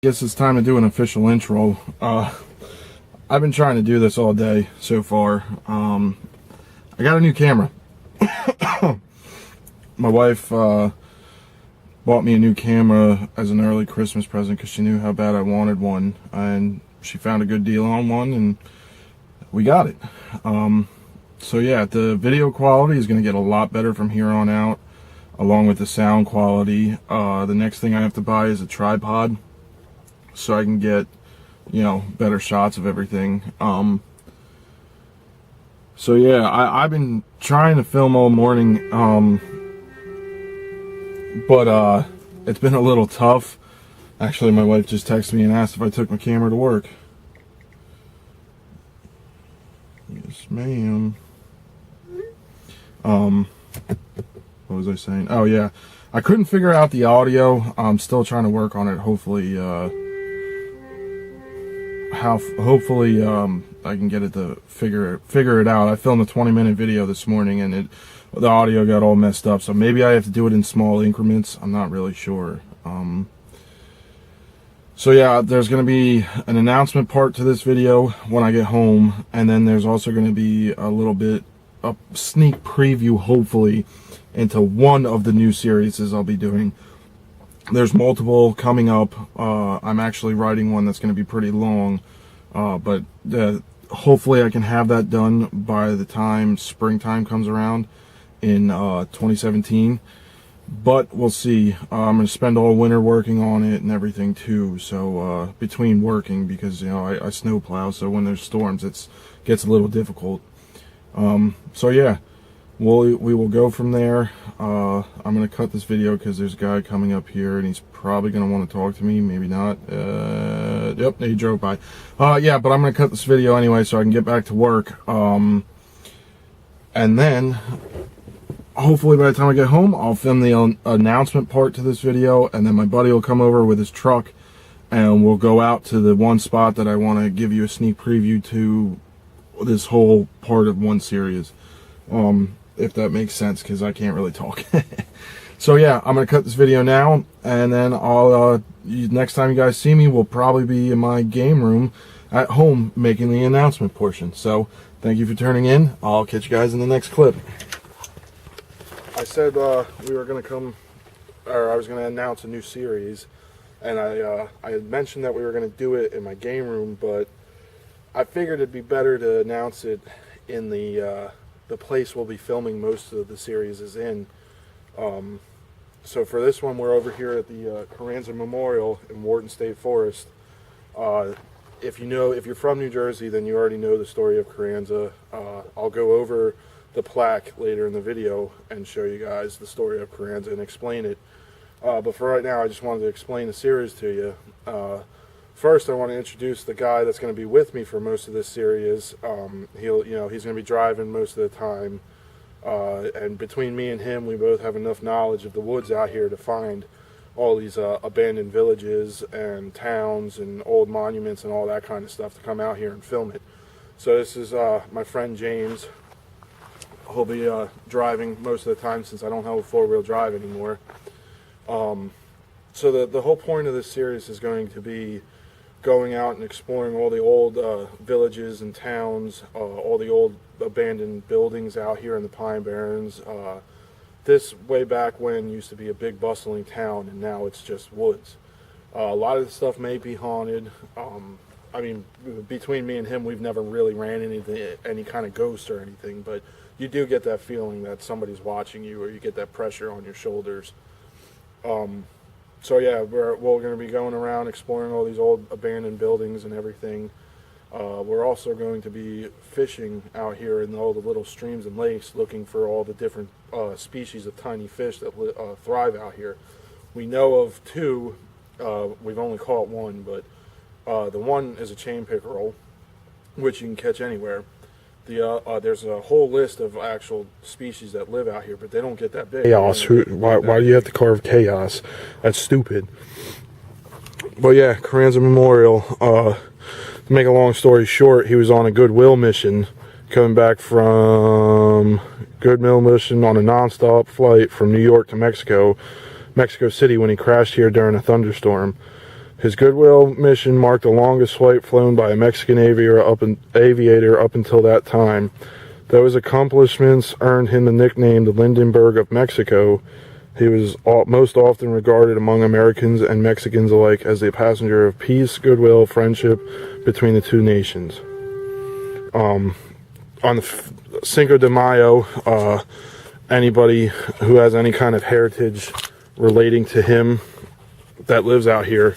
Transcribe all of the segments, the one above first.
Guess it's time to do an official intro. I've been trying to do this all day so far. I got a new camera. My wife bought me a new camera as an early Christmas present because she knew how bad I wanted one, and she found a good deal on one, and we got it. So yeah, the video quality is going to get a lot better from here on out, along with the sound quality. The next thing I have to buy is a tripod, so I can get, you know, better shots of everything. So yeah, I've been trying to film all morning, but it's been a little tough. Actually, my wife just texted me and asked if I took my camera to work. Yes, ma'am. What was I saying? Oh yeah, I couldn't figure out the audio. I'm still trying to work on it. Hopefully I can get it to figure it out. I filmed a 20-minute video this morning, and the audio got all messed up, so maybe I have to do it in small increments. I'm not really sure. So yeah, there's going to be an announcement part to this video when I get home, and then there's also going to be a sneak preview, hopefully, into one of the new series I'll be doing. There's multiple coming up. I'm actually writing one that's going to be pretty long, but hopefully I can have that done by the time springtime comes around in 2017. But we'll see. I'm going to spend all winter working on it and everything too. So between working, because you know I snowplow, so when there's storms it gets a little difficult. So yeah, we will go from there. I'm going to cut this video because there's a guy coming up here and he's probably going to want to talk to me, maybe not. Yep, he drove by. Yeah, but I'm going to cut this video anyway so I can get back to work. And then hopefully by the time I get home, I'll film the announcement part to this video, and then my buddy will come over with his truck and we'll go out to the one spot that I want to give you a sneak preview to this whole part of one series. If that makes sense, because I can't really talk. So yeah, I'm gonna cut this video now, and then I'll next time you guys see me will probably be in my game room at home making the announcement portion. So thank you for turning in. I'll catch you guys in the next clip. I said we were gonna come, or I was gonna announce a new series, and I had mentioned that we were gonna do it in my game room, but I figured it'd be better to announce it in the place we'll be filming most of the series is in. So for this one, we're over here at the Carranza Memorial in Wharton State Forest. If you're from New Jersey, then you already know the story of Carranza. I'll go over the plaque later in the video and show you guys the story of Carranza and explain it. But for right now, I just wanted to explain the series to you. First, I want to introduce the guy that's going to be with me for most of this series. He's going to be driving most of the time, and between me and him, we both have enough knowledge of the woods out here to find all these abandoned villages and towns and old monuments and all that kind of stuff to come out here and film it. So this is my friend James. He'll be driving most of the time since I don't have a four-wheel drive anymore. So the whole point of this series is going to be going out and exploring all the old villages and towns, all the old abandoned buildings out here in the Pine Barrens. This way back when used to be a big bustling town, and now it's just woods. A lot of the stuff may be haunted. I mean, between me and him, we've never really ran into any kind of ghost or anything, but you do get that feeling that somebody's watching you, or you get that pressure on your shoulders. So yeah, we're going to be going around exploring all these old abandoned buildings and everything. We're also going to be fishing out here in all the little streams and lakes, looking for all the different species of tiny fish that thrive out here. We know of two. We've only caught one, but the one is a chain pickerel, which you can catch anywhere. There's a whole list of actual species that live out here, but they don't get that big. Chaos. Why do you have to carve chaos? That's stupid. But yeah, Carranza Memorial. To make a long story short, he was on a goodwill mission, coming back from goodwill mission on a non-stop flight from New York to Mexico City, when he crashed here during a thunderstorm. His goodwill mission marked the longest flight flown by a Mexican aviator up until that time. Those accomplishments earned him the nickname the Lindenberg of Mexico. He was most often regarded among Americans and Mexicans alike as a passenger of peace, goodwill, friendship between the two nations. On the Cinco de Mayo, anybody who has any kind of heritage relating to him that lives out here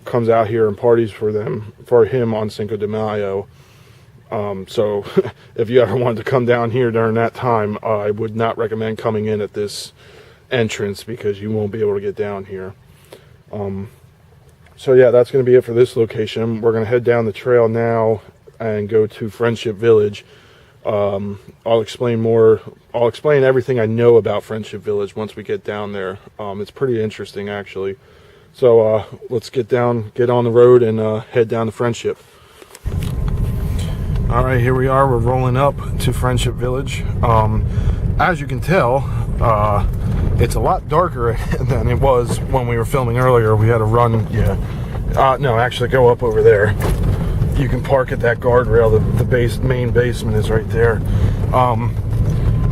comes out here and parties for him on Cinco de Mayo. So if you ever wanted to come down here during that time, I would not recommend coming in at this entrance because you won't be able to get down here. So yeah, that's going to be it for this location. We're going to head down the trail now and go to Friendship Village. I'll explain everything I know about Friendship Village once we get down there. It's pretty interesting, actually. So let's get on the road and head down to Friendship. All right, here we are. We're rolling up to Friendship Village. As you can tell, it's a lot darker than it was when we were filming earlier. We had to run, no, actually go up over there. You can park at that guardrail. The main basement is right there.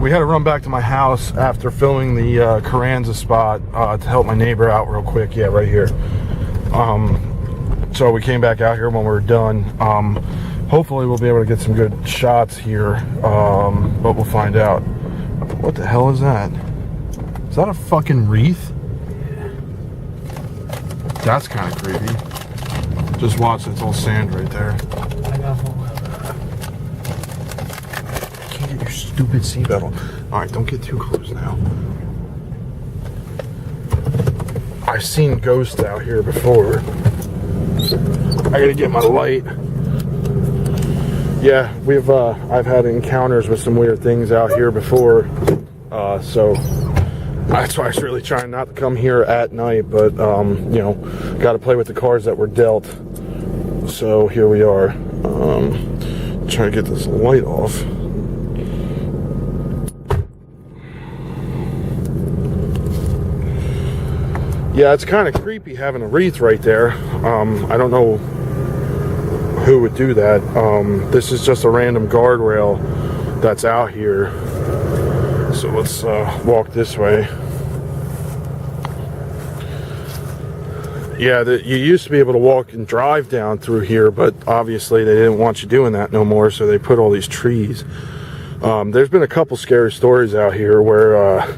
We had to run back to my house after filming the Carranza spot to help my neighbor out real quick. Yeah, right here. So we came back out here when we were done. Hopefully we'll be able to get some good shots here, but we'll find out. What the hell is that? Is that a fucking wreath? That's kind of creepy. Just watch, it's all sand right there. Can't get your stupid seatbelt on. Alright, don't get too close now. I've seen ghosts out here before. I gotta get my light. Yeah, I've had encounters with some weird things out here before. So that's why I was really trying not to come here at night, but you know, got to play with the cards that were dealt. So here we are. Trying to get this light off. Yeah, it's kind of creepy having a wreath right there. I don't know who would do that. This is just a random guardrail that's out here. So let's walk this way. Yeah, you used to be able to walk and drive down through here, but obviously they didn't want you doing that no more, so they put all these trees. There's been a couple scary stories out here where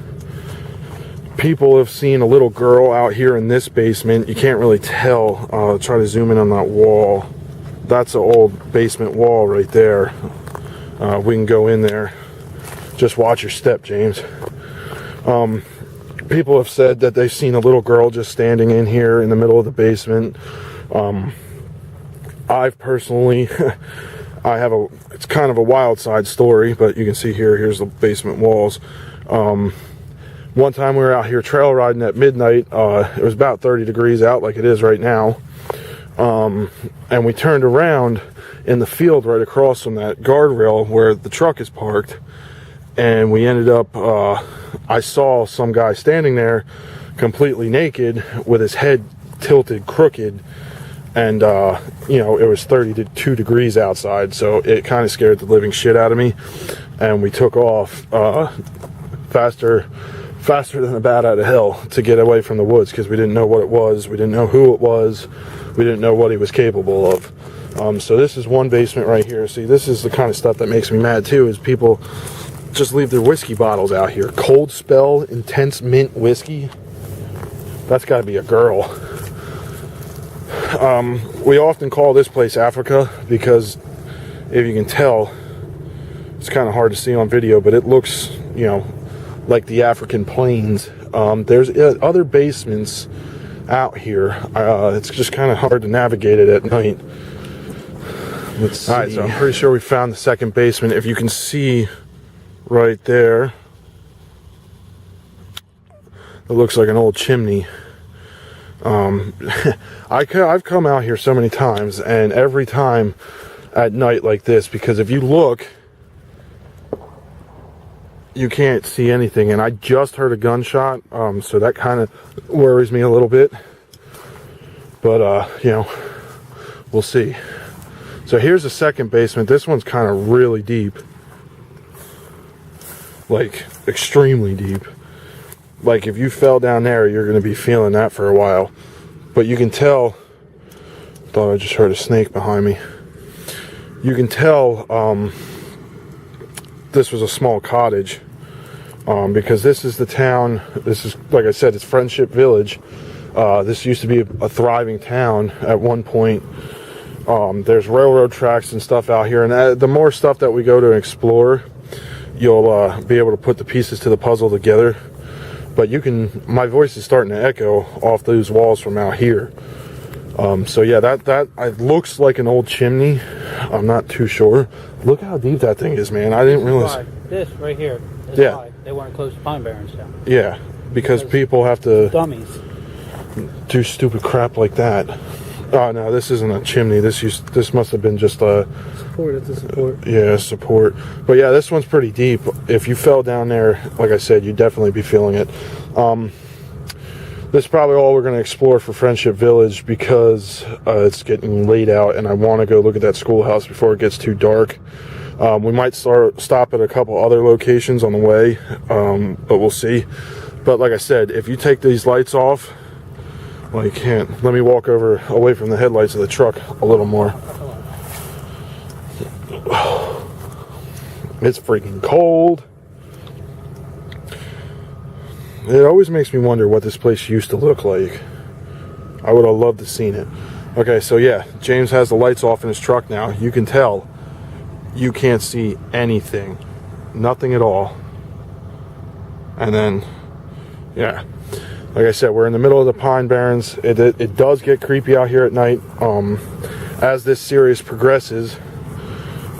people have seen a little girl out here in this basement. You can't really tell. Try to zoom in on that wall. That's an old basement wall right there. We can go in there. Just watch your step, James. People have said that they've seen a little girl just standing in here in the middle of the basement. I've personally, it's kind of a wild side story, but you can see here's the basement walls. One time we were out here trail riding at midnight. It was about 30 degrees out like it is right now. And we turned around in the field right across from that guardrail where the truck is parked. And we ended up, I saw some guy standing there completely naked with his head tilted crooked. And, you know, it was 32 degrees outside. So it kind of scared the living shit out of me. And we took off faster than a bat out of hell to get away from the woods because we didn't know what it was. We didn't know who it was. We didn't know what he was capable of. So this is one basement right here. See, this is the kind of stuff that makes me mad too, is people just leave their whiskey bottles out here. Cold Spell Intense Mint Whiskey. That's got to be a girl. We often call this place Africa because, if you can tell, it's kind of hard to see on video, but it looks, you know, like the African plains. There's other basements out here. It's just kind of hard to navigate it at night. Let's see. All right, so I'm pretty sure we found the second basement. If you can see right there, it looks like an old chimney. I've come out here so many times, and every time at night like this, because if you look, you can't see anything, and I just heard a gunshot, so that kind of worries me a little bit. But you know, we'll see. So here's the second basement. This one's kind of really deep, like extremely deep. Like if you fell down there, you're going to be feeling that for a while. But you can tell, thought I just heard a snake behind me. You can tell this was a small cottage, because this is the town. This is, like I said, it's Friendship Village. This used to be a thriving town at one point. There's railroad tracks and stuff out here, and the more stuff that we go to explore, you'll be able to put the pieces to the puzzle together. But you can, my voice is starting to echo off those walls from out here. So yeah, that looks like an old chimney. I'm not too sure. Look how deep that thing is, man. I didn't realize. This right here is why they want to close the Pine Barrens down. Yeah, because people have to dummies do stupid crap like that. Oh no, this isn't a chimney. This must have been just a support. It's a support. Yeah, support. But yeah, this one's pretty deep. If you fell down there, like I said, you'd definitely be feeling it. This is probably all we're going to explore for Friendship Village, because it's getting late out and I want to go look at that schoolhouse before it gets too dark. We might stop at a couple other locations on the way, but we'll see. But like I said, if you take these lights off, well, you can't. Let me walk away from the headlights of the truck a little more. It's freaking cold. It always makes me wonder what this place used to look like. I would have loved to seen it. Okay, so yeah, James has the lights off in his truck now. You can tell you can't see anything. Nothing at all. And then, yeah, like I said, we're in the middle of the Pine Barrens. It does get creepy out here at night. As this series progresses,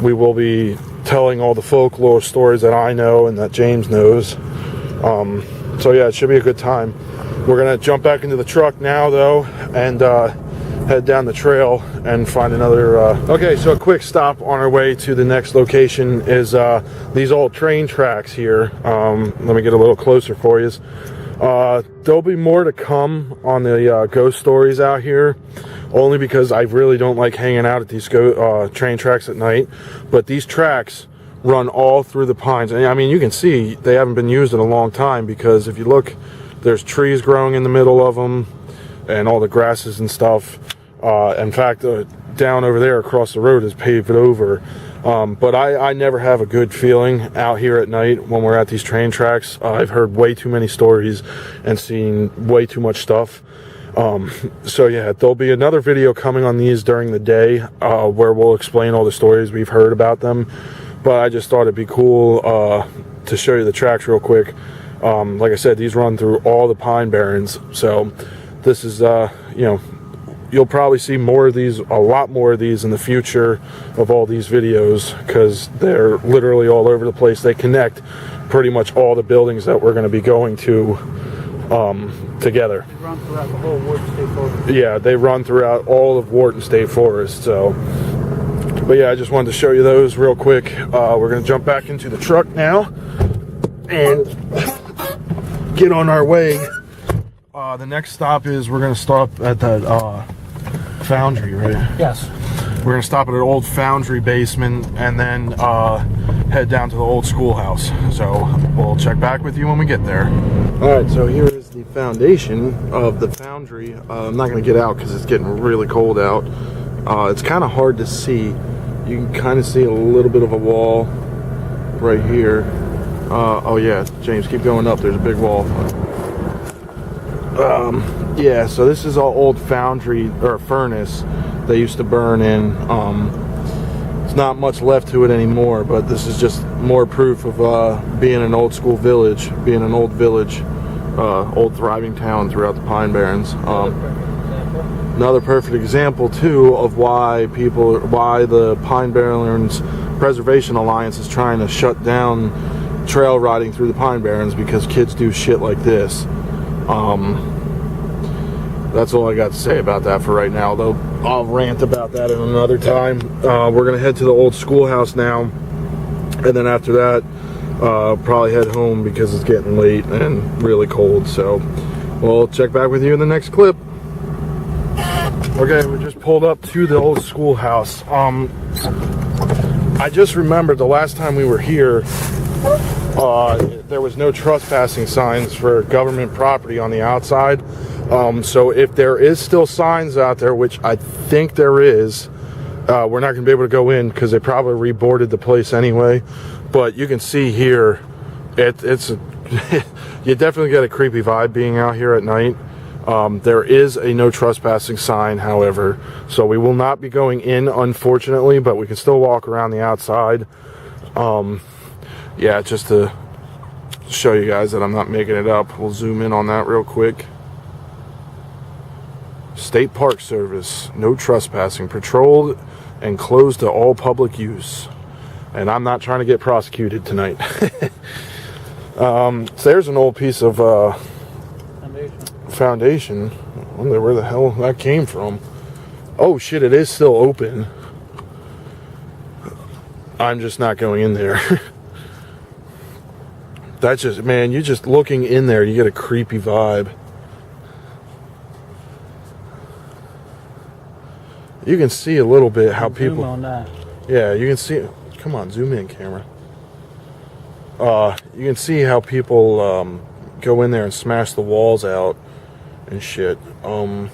we will be telling all the folklore stories that I know and that James knows. So yeah, it should be a good time. We're gonna jump back into the truck now though, and head down the trail and find another okay, so a quick stop on our way to the next location is these old train tracks here. Let me get a little closer for you. There'll be more to come on the ghost stories out here, only because I really don't like hanging out at these train tracks at night. But these tracks run all through the pines, and I mean, you can see they haven't been used in a long time, because if you look, there's trees growing in the middle of them and all the grasses and stuff. In fact, down over there across the road is paved over. But I never have a good feeling out here at night when we're at these train tracks. I've heard way too many stories and seen way too much stuff. So yeah, there'll be another video coming on these during the day where we'll explain all the stories we've heard about them. But I just thought it'd be cool to show you the tracks real quick. Like I said, these run through all the Pine Barrens. So this is, you know, you'll probably see more of these, a lot more of these in the future of all these videos, because they're literally all over the place. They connect pretty much all the buildings that we're going to be going to together. They run throughout the whole Wharton State Forest. Yeah, they run throughout all of Wharton State Forest. So, but yeah, I just wanted to show you those real quick. We're going to jump back into the truck now and get on our way. The next stop is we're going to stop at that Foundry, right? Yes. We're going to stop at an old Foundry basement and then head down to the old schoolhouse. So we'll check back with you when we get there. Alright, so here is the foundation of the Foundry. I'm not going to get out because it's getting really cold out. It's kind of hard to see. You can kind of see a little bit of a wall right here. Oh yeah, James, keep going up. There's a big wall. Yeah, so this is all old foundry or furnace they used to burn in. There's not much left to it anymore, but this is just more proof of being an old school village, being an old village, old thriving town throughout the Pine Barrens. Another perfect example too of why the Pine Barrens Preservation Alliance is trying to shut down trail riding through the Pine Barrens, because kids do shit like this. That's all I got to say about that for right now, though I'll rant about that in another time. We're gonna head to the old schoolhouse now, and then after that probably head home because it's getting late and really cold. So we'll check back with you in the next clip. Okay, we just pulled up to the old schoolhouse. I just remembered the last time we were here, there was no trespassing signs for government property on the outside. So if there is still signs out there, which I think there is, we're not going to be able to go in because they probably reboarded the place anyway. But you can see here, it's you definitely get a creepy vibe being out here at night. There is a no trespassing sign, however, so we will not be going in, unfortunately, but we can still walk around the outside. Yeah, just to show you guys that I'm not making it up, we'll zoom in on that real quick. State Park Service, no trespassing, patrolled and closed to all public use. And I'm not trying to get prosecuted tonight. So there's an old piece of foundation. I wonder where the hell that came from. Oh shit, it is still open. I'm just not going in there. That's just, man, you just looking in there, you get a creepy vibe. You can see a little bit how people... Zoom on that. Yeah, you can see... Come on, zoom in, camera. You can see how people go in there and smash the walls out and shit. And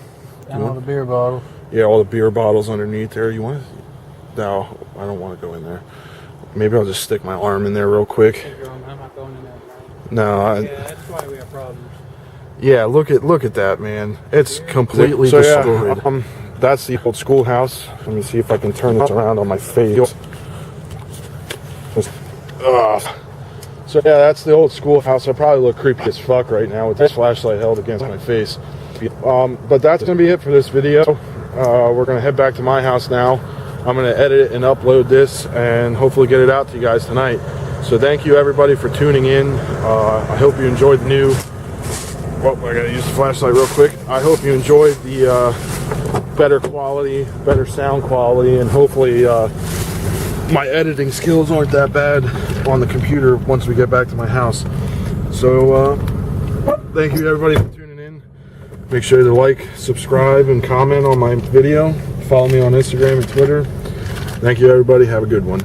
all the beer bottles. Yeah, all the beer bottles underneath there. You want to... No, I don't want to go in there. Maybe I'll just stick my arm in there real quick. I'm not going in there. No, Yeah, that's why we have problems. Yeah, look at that, man. It's completely destroyed. Yeah, that's the old schoolhouse. Let me see if I can turn this around on my face. So yeah, that's the old schoolhouse. I probably look creepy as fuck right now with this flashlight held against my face. But that's gonna be it for this video. We're gonna head back to my house now. I'm gonna edit and upload this and hopefully get it out to you guys tonight. So thank you everybody for tuning in. I hope you enjoyed the new... Oh, I gotta use the flashlight real quick. I hope you enjoyed the better quality, better sound quality, and hopefully my editing skills aren't that bad on the computer once we get back to my house. So thank you everybody for tuning in. Make sure to like, subscribe, and comment on my video. Follow me on Instagram and Twitter. Thank you everybody. Have a good one.